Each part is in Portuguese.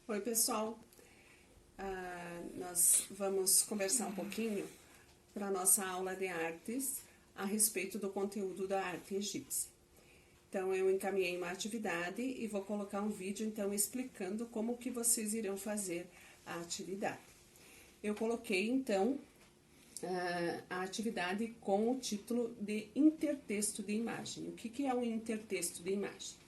Oi, pessoal. Nós vamos conversar um pouquinho para a nossa aula de artes a respeito do conteúdo da arte egípcia. Então, eu encaminhei uma atividade e vou colocar um vídeo, então, explicando como que vocês irão fazer a atividade. Eu coloquei, então, a atividade com o título de intertexto de imagem. O que é um intertexto de imagem?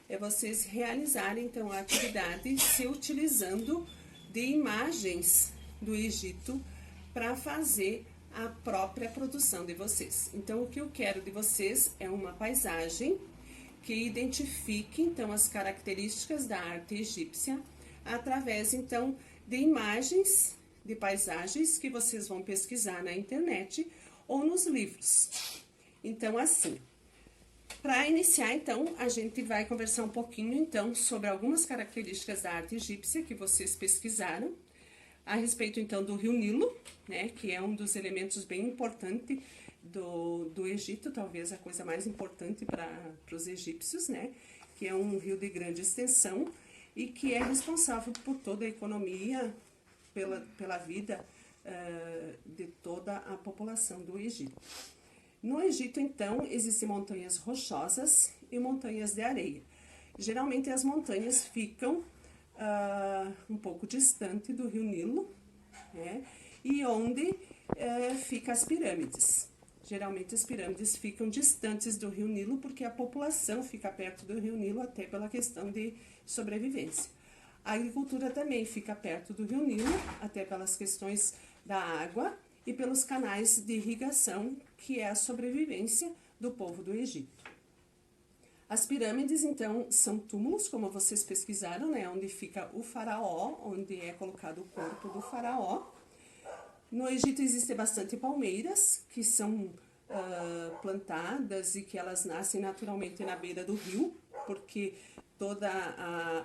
É vocês realizarem, então, a atividade se utilizando de imagens do Egito para fazer a própria produção de vocês. Então, o que eu quero de vocês é uma paisagem que identifique, então, as características da arte egípcia através, então, de imagens de paisagens que vocês vão pesquisar na internet ou nos livros. Então, assim, para iniciar, então, a gente vai conversar um pouquinho, então, sobre algumas características da arte egípcia que vocês pesquisaram, a respeito, então, do rio Nilo, né, que é um dos elementos bem importantes do Egito, talvez a coisa mais importante para os egípcios, né, que é um rio de grande extensão e que é responsável por toda a economia, pela vida de toda a população do Egito. No Egito, então, existem montanhas rochosas e montanhas de areia. Geralmente, as montanhas ficam um pouco distante do rio Nilo, né? E onde ficam as pirâmides. Geralmente, as pirâmides ficam distantes do rio Nilo, porque a população fica perto do rio Nilo, até pela questão de sobrevivência. A agricultura também fica perto do rio Nilo, até pelas questões da água e pelos canais de irrigação, que é a sobrevivência do povo do Egito. As pirâmides, então, são túmulos, como vocês pesquisaram, né, onde fica o faraó, onde é colocado o corpo do faraó. No Egito existem bastante palmeiras, que são plantadas e que elas nascem naturalmente na beira do rio, porque toda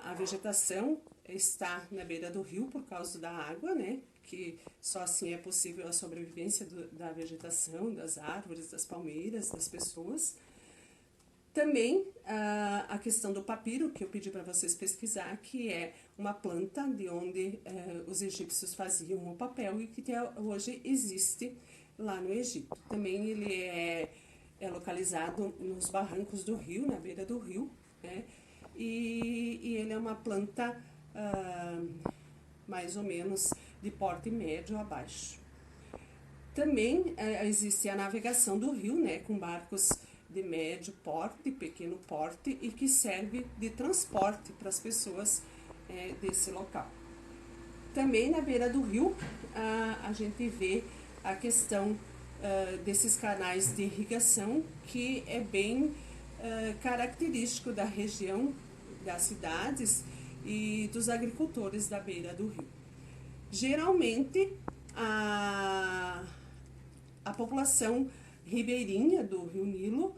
a vegetação está na beira do rio por causa da água, né? Que só assim é possível a sobrevivência da vegetação, das árvores, das palmeiras, das pessoas. Também a questão do papiro, que eu pedi para vocês pesquisar, que é uma planta de onde os egípcios faziam o papel e que até hoje existe lá no Egito. Também ele é localizado nos barrancos do rio, na beira do rio, né? E ele é uma planta mais ou menos de porte médio a baixo. Também existe a navegação do rio, né, com barcos de médio porte, pequeno porte, e que serve de transporte para as pessoas desse local. Também na beira do rio a gente vê a questão desses canais de irrigação, que é bem característico da região, das cidades e dos agricultores da beira do rio. Geralmente, a população ribeirinha do rio Nilo,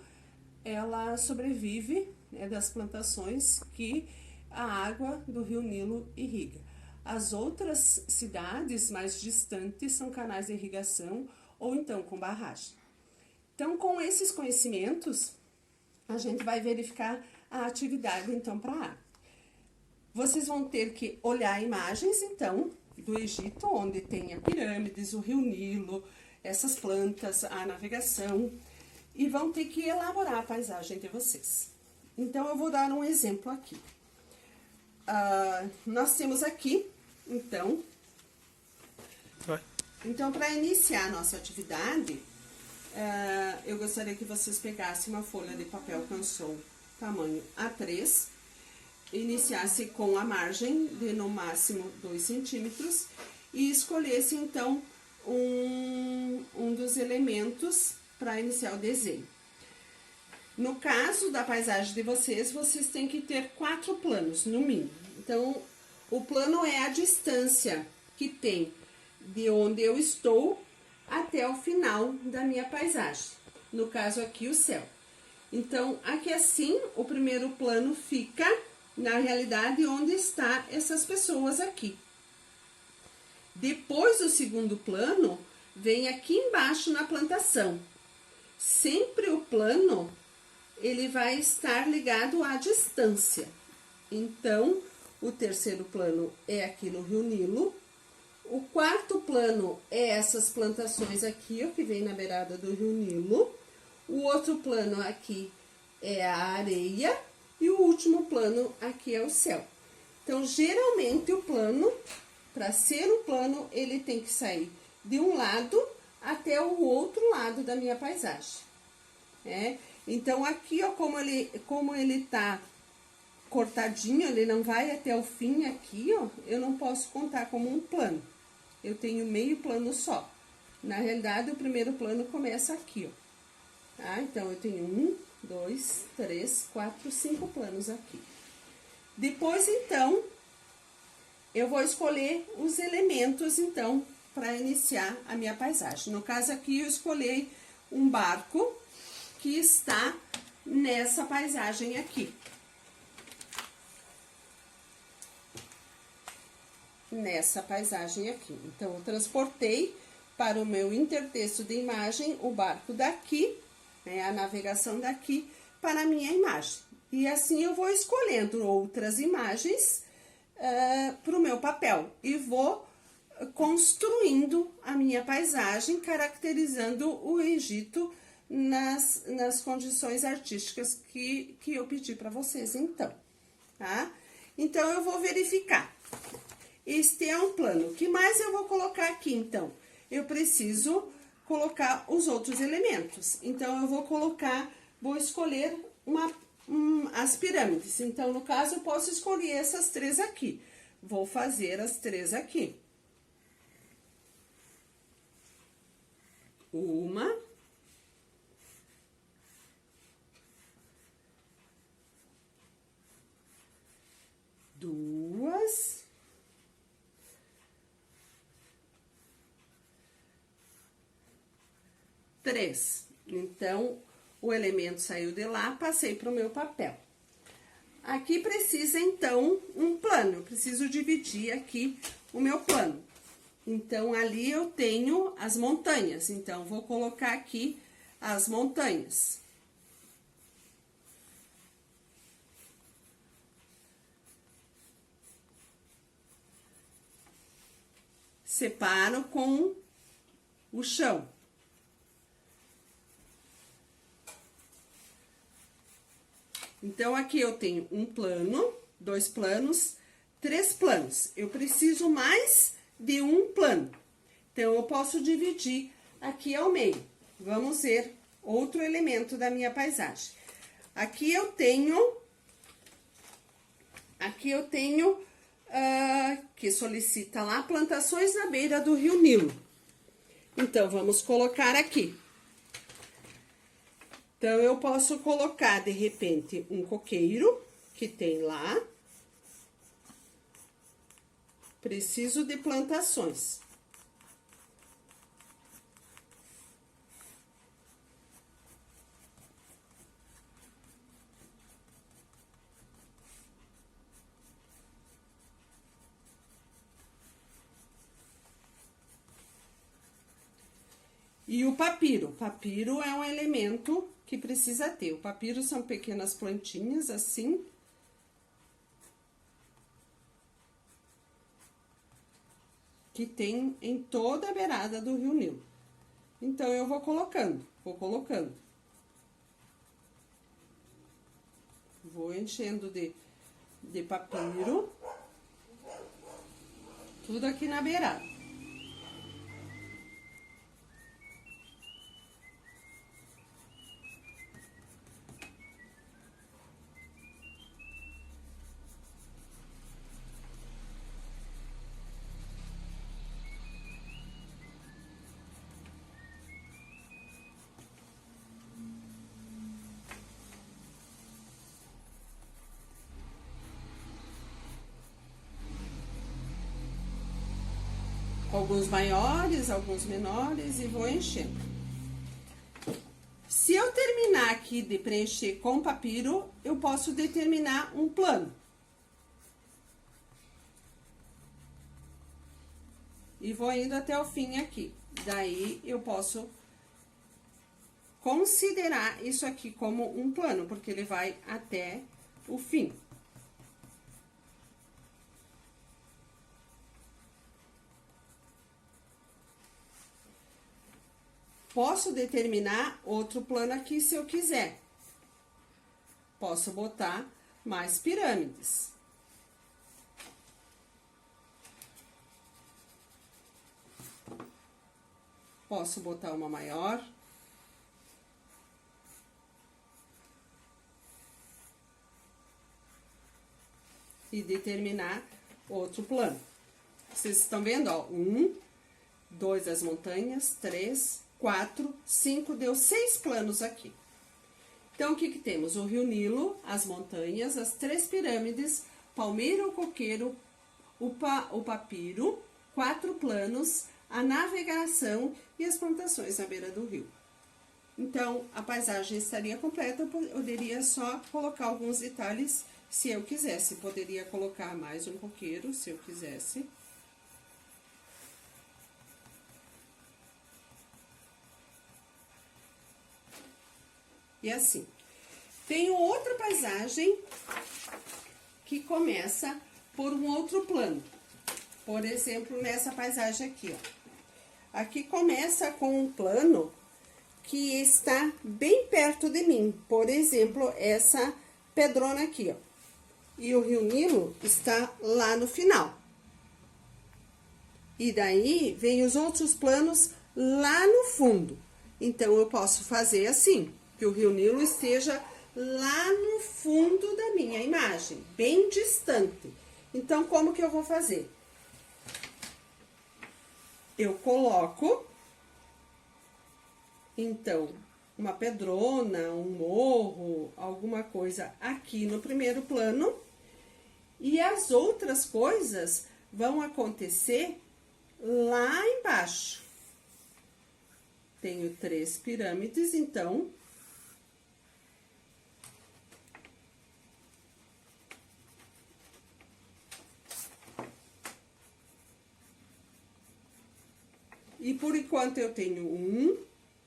ela sobrevive, né, das plantações que a água do rio Nilo irriga. As outras cidades mais distantes são canais de irrigação ou então com barragem. Então, com esses conhecimentos, a gente vai verificar a atividade, então, para a arte. Vocês vão ter que olhar imagens, então, do Egito, onde tem a pirâmides, o rio Nilo, essas plantas, a navegação, e vão ter que elaborar a paisagem de vocês. Então, eu vou dar um exemplo aqui. Nós temos aqui, então, para iniciar a nossa atividade, eu gostaria que vocês pegassem uma folha de papel canson tamanho A3, iniciasse com a margem de no máximo 2 centímetros e escolhesse, então, um dos elementos para iniciar o desenho. No caso da paisagem de vocês, vocês têm que ter 4 planos, no mínimo. Então, o plano é a distância que tem de onde eu estou até o final da minha paisagem. No caso aqui, o céu. Então, aqui assim, o primeiro plano fica, na realidade, onde está essas pessoas aqui. Depois, o segundo plano vem aqui embaixo na plantação. Sempre o plano, ele vai estar ligado à distância. Então, O terceiro plano é aqui no Rio Nilo. O quarto plano é essas plantações aqui, ó, que vem na beirada do Rio Nilo. O outro plano aqui é a areia. E o último plano aqui é o céu. Então, geralmente, o plano, para ser um plano, ele tem que sair de um lado até o outro lado da minha paisagem. Então, aqui, ó, como ele tá cortadinho, ele não vai até o fim aqui, ó, eu não posso contar como um plano. Eu tenho meio plano só. Na realidade, o primeiro plano começa aqui, ó. Tá? Então, eu tenho 1, 2, 3, 4, 5 planos aqui. Depois, então, eu vou escolher os elementos, então, para iniciar a minha paisagem. No caso aqui, eu escolhi um barco que está nessa paisagem aqui. Nessa paisagem aqui. Então, eu transportei para o meu intertexto de imagem o barco daqui, né, a navegação daqui, para a minha imagem. E assim eu vou escolhendo outras imagens para o meu papel e vou construindo a minha paisagem, caracterizando o Egito nas condições artísticas que eu pedi para vocês, então, tá? Então, eu vou verificar. Este é um plano. O que mais eu vou colocar aqui, então? Eu preciso colocar os outros elementos. Então, eu vou escolher as pirâmides. Então, no caso, eu posso escolher essas 3 aqui. Vou fazer as 3 aqui. 1, 2, 3. Então, o elemento saiu de lá, passei para o meu papel. Aqui precisa, então, um plano. Eu preciso dividir aqui o meu plano. Então, ali eu tenho as montanhas. Então, vou colocar aqui as montanhas. Separo com o chão. Então, aqui eu tenho um plano, 2 planos, 3 planos. Eu preciso mais de um plano. Então, eu posso dividir aqui ao meio. Vamos ver outro elemento da minha paisagem. Aqui eu tenho que solicita lá plantações na beira do Rio Nilo. Então, vamos colocar aqui. Então, eu posso colocar, de repente, um coqueiro, que tem lá. Preciso de plantações. E o papiro. O papiro é um elemento que precisa ter. O papiro são pequenas plantinhas, assim. Que tem em toda a beirada do Rio Nilo. Então, eu vou colocando. Vou enchendo de papiro. Tudo aqui na beirada. Alguns maiores, alguns menores, e vou enchendo. Se eu terminar aqui de preencher com papiro, eu posso determinar um plano. E vou indo até o fim aqui. Daí, eu posso considerar isso aqui como um plano, porque ele vai até o fim. posso determinar outro plano aqui se eu quiser. Posso botar mais pirâmides. Posso botar uma maior. E determinar outro plano. Vocês estão vendo, ó, 1, 2 as montanhas, 3, 4, 5, deu 6 planos aqui. Então, o que que temos? O Rio Nilo, as montanhas, as 3 pirâmides, palmeira, o coqueiro, o papiro, 4 planos, a navegação e as plantações na beira do rio. Então, a paisagem estaria completa, eu poderia só colocar alguns detalhes se eu quisesse. Poderia colocar mais um coqueiro, se eu quisesse. E assim. Tem outra paisagem que começa por um outro plano. Por exemplo, nessa paisagem aqui, ó. Aqui começa com um plano que está bem perto de mim. Por exemplo, essa pedrona aqui, ó. E o Rio Nilo está lá no final. E daí, vem os outros planos lá no fundo. Então, eu posso fazer assim, que o Rio Nilo esteja lá no fundo da minha imagem, bem distante. Então, como que eu vou fazer? Eu coloco, então, uma pedrona, um morro, alguma coisa aqui no primeiro plano. E as outras coisas vão acontecer lá embaixo. Tenho 3 pirâmides, então. E por enquanto eu tenho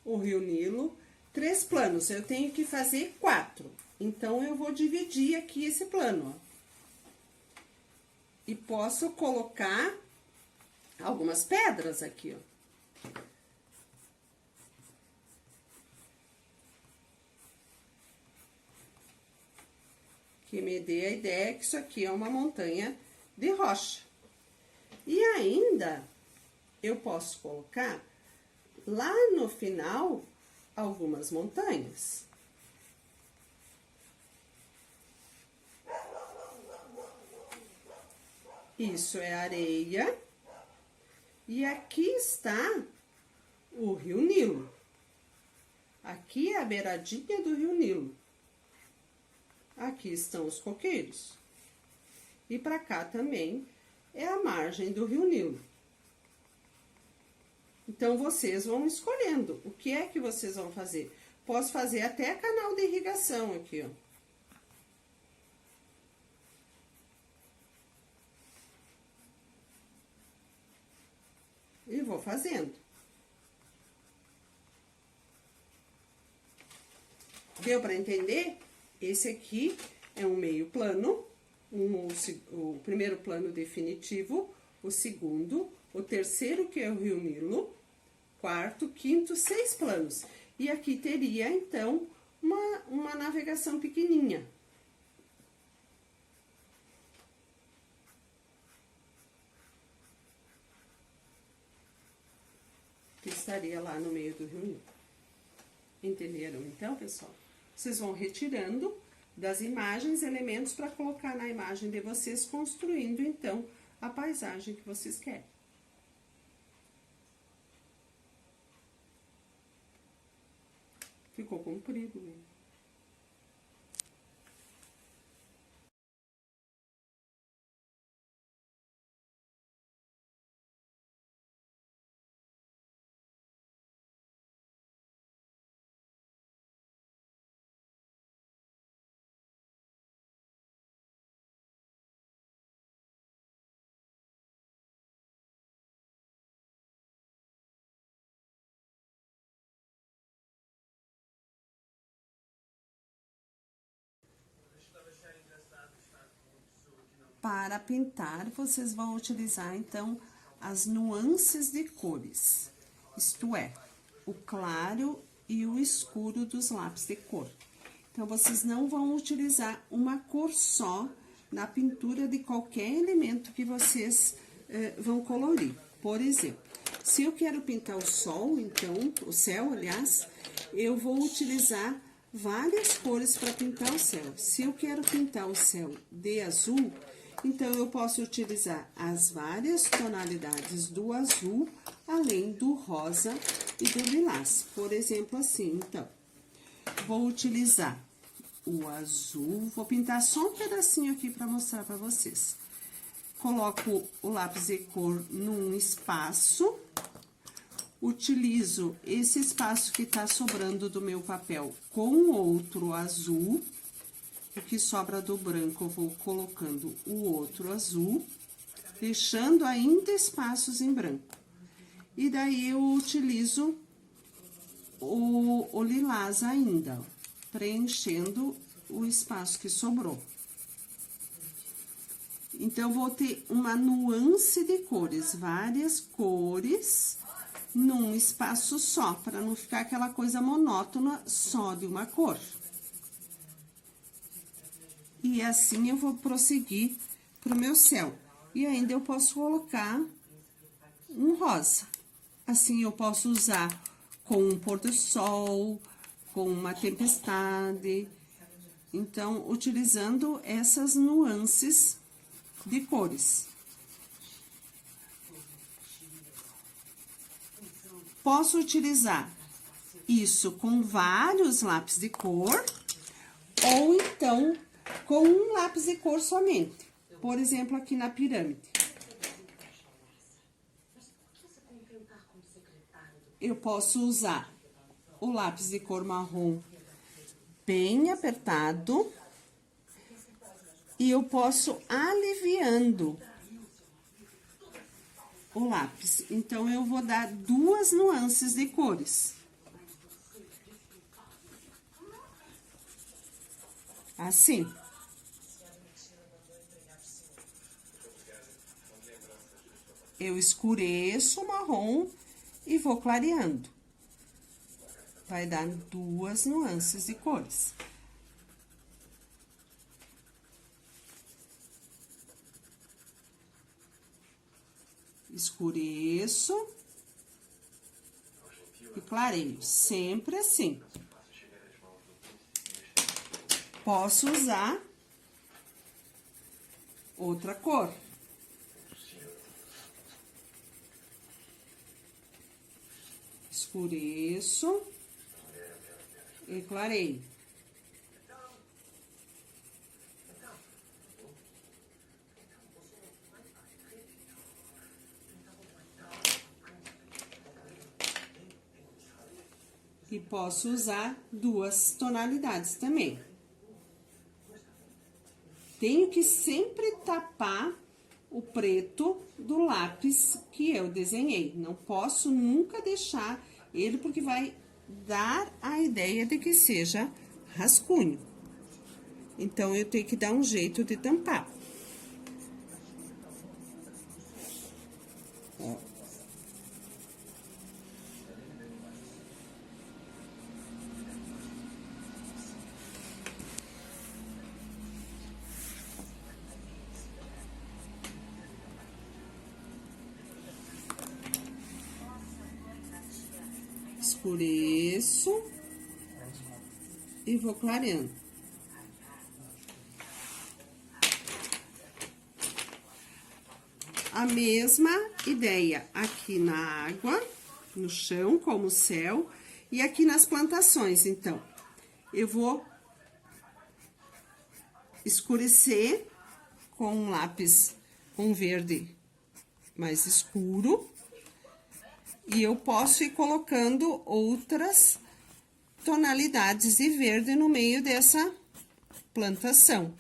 o Rio Nilo, 3 planos. Eu tenho que fazer 4. Então, eu vou dividir aqui esse plano, ó. E posso colocar algumas pedras aqui, ó. Que me dê a ideia que isso aqui é uma montanha de rocha. E ainda, eu posso colocar lá no final algumas montanhas. Isso é areia. E aqui está o Rio Nilo. Aqui é a beiradinha do Rio Nilo. Aqui estão os coqueiros. E para cá também é a margem do Rio Nilo. Então, vocês vão escolhendo o que é que vocês vão fazer. Posso fazer até canal de irrigação aqui, ó. E vou fazendo. Deu para entender? Esse aqui é um meio plano, o primeiro plano definitivo, o segundo, o terceiro, que é o Rio Nilo, quarto, quinto, 6 planos. E aqui teria, então, uma navegação pequenininha. Que estaria lá no meio do Rio Nilo. Entenderam, então, pessoal? Vocês vão retirando das imagens elementos para colocar na imagem de vocês, construindo, então, a paisagem que vocês querem. Ficou comprido, né? Para pintar, vocês vão utilizar, então, as nuances de cores. Isto é, o o claro e o escuro dos lápis de cor. Então, vocês não vão utilizar uma cor só na pintura de qualquer elemento que vocês vão colorir. Por exemplo, se eu quero pintar o sol, então, o céu, aliás, eu vou utilizar várias cores para pintar o céu. Se eu quero pintar o céu de azul, então eu posso utilizar as várias tonalidades do azul, além do rosa e do lilás. Por exemplo, assim, então, vou utilizar o azul, vou pintar só um pedacinho aqui para mostrar para vocês. Coloco o lápis de cor num espaço, utilizo esse espaço que tá sobrando do meu papel com outro azul, o que sobra do branco eu vou colocando o outro azul, deixando ainda espaços em branco. E daí eu utilizo o lilás ainda, ó, preenchendo o espaço que sobrou. Então, vou ter uma nuance de cores, várias cores, num espaço só, para não ficar aquela coisa monótona só de uma cor. E assim eu vou prosseguir pro meu céu. E ainda eu posso colocar um rosa. Assim, eu posso usar com um pôr do sol, com uma tempestade. Então, utilizando essas nuances de cores. Posso utilizar isso com vários lápis de cor, ou então com um lápis de cor somente. Por exemplo, aqui na pirâmide. Eu posso usar o lápis de cor marrom bem apertado e eu posso aliviando o lápis. Então, eu vou dar duas nuances de cores. Assim. Eu escureço o marrom e vou clareando. Vai dar duas nuances de cores. Escureço e clareio, sempre assim. Posso usar outra cor. Escureço e clareio. E posso usar duas tonalidades também. Tenho que sempre tapar o preto do lápis que eu desenhei. Não posso nunca deixar ele, porque vai dar a ideia de que seja rascunho. Então, eu tenho que dar um jeito de tampar. Ó. Escureço e vou clareando. A mesma ideia aqui na água, no chão, como o céu, e aqui nas plantações. Então, eu vou escurecer com um lápis com verde mais escuro. E eu posso ir colocando outras tonalidades de verde no meio dessa plantação.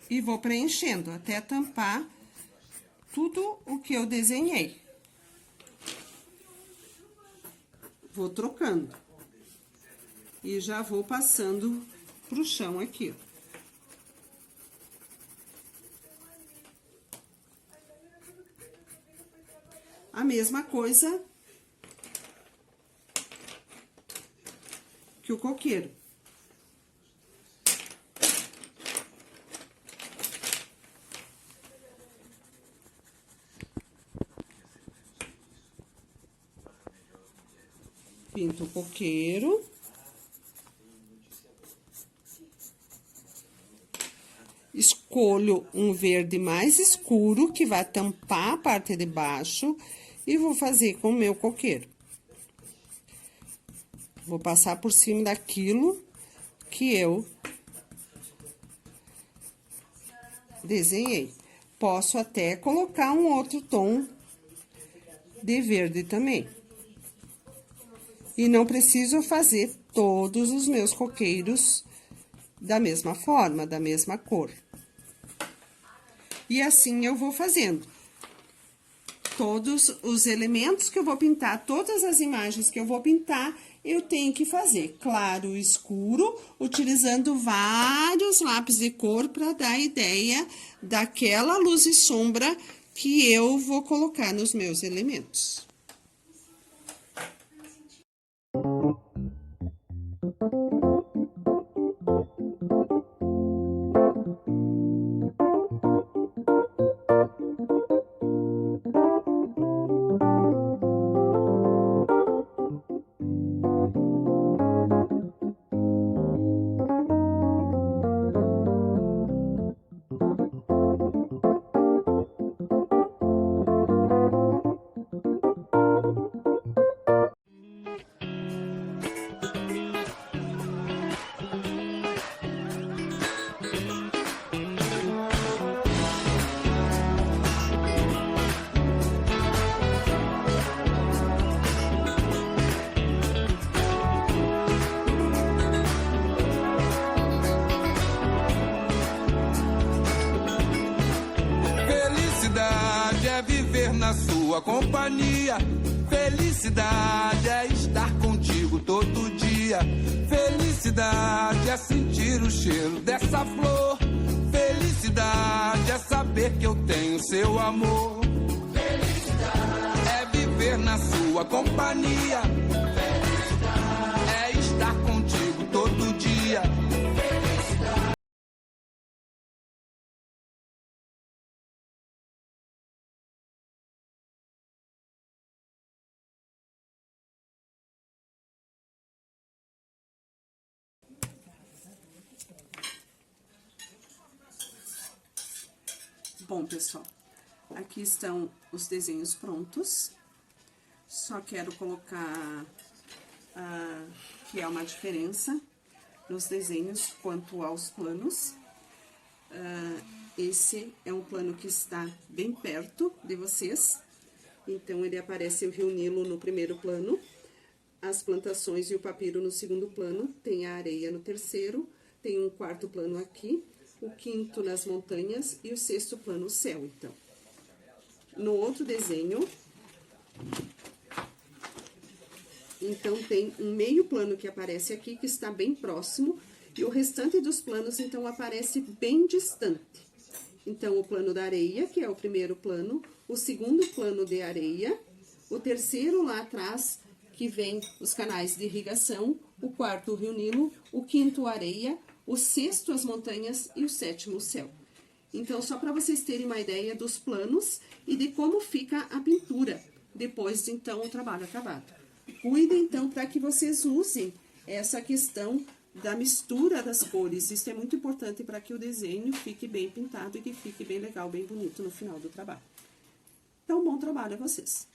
E vou preenchendo até tampar tudo o que eu desenhei. Vou trocando. E já vou passando pro chão aqui, ó. A mesma coisa que o coqueiro. Pinto o coqueiro. Escolho um verde mais escuro, que vai tampar a parte de baixo, e vou fazer com o meu coqueiro. Vou passar por cima daquilo que eu desenhei. Posso até colocar um outro tom de verde também. E não preciso fazer todos os meus coqueiros da mesma forma, da mesma cor. E assim eu vou fazendo. Todos os elementos que eu vou pintar, todas as imagens que eu vou pintar, eu tenho que fazer claro e escuro, utilizando vários lápis de cor para dar a ideia daquela luz e sombra que eu vou colocar nos meus elementos. Na sua companhia, felicidade é estar contigo todo dia. Felicidade é sentir o cheiro dessa flor. Felicidade é saber que eu tenho seu amor. Felicidade é viver na sua companhia. Felicidade é estar contigo todo dia. Felicidade. Bom, pessoal, aqui estão os desenhos prontos. Só quero colocar que há uma diferença nos desenhos quanto aos planos. Esse é um plano que está bem perto de vocês. Então, ele aparece o Rio Nilo no primeiro plano, as plantações e o papiro no segundo plano, tem a areia no terceiro, tem um quarto plano aqui, o quinto nas montanhas e o sexto plano o céu, então. No outro desenho, então, tem um meio plano que aparece aqui, que está bem próximo, e o restante dos planos, então, aparece bem distante. Então, o plano da areia, que é o primeiro plano, o segundo plano de areia, o terceiro lá atrás, que vem os canais de irrigação, o quarto o Rio Nilo, o quinto areia, o sexto as montanhas e o sétimo o céu. Então, só para vocês terem uma ideia dos planos e de como fica a pintura depois de, então, o trabalho acabado. Cuidem, então, para que vocês usem essa questão da mistura das cores. Isso é muito importante para que o desenho fique bem pintado e que fique bem legal, bem bonito no final do trabalho. Então, bom trabalho a vocês!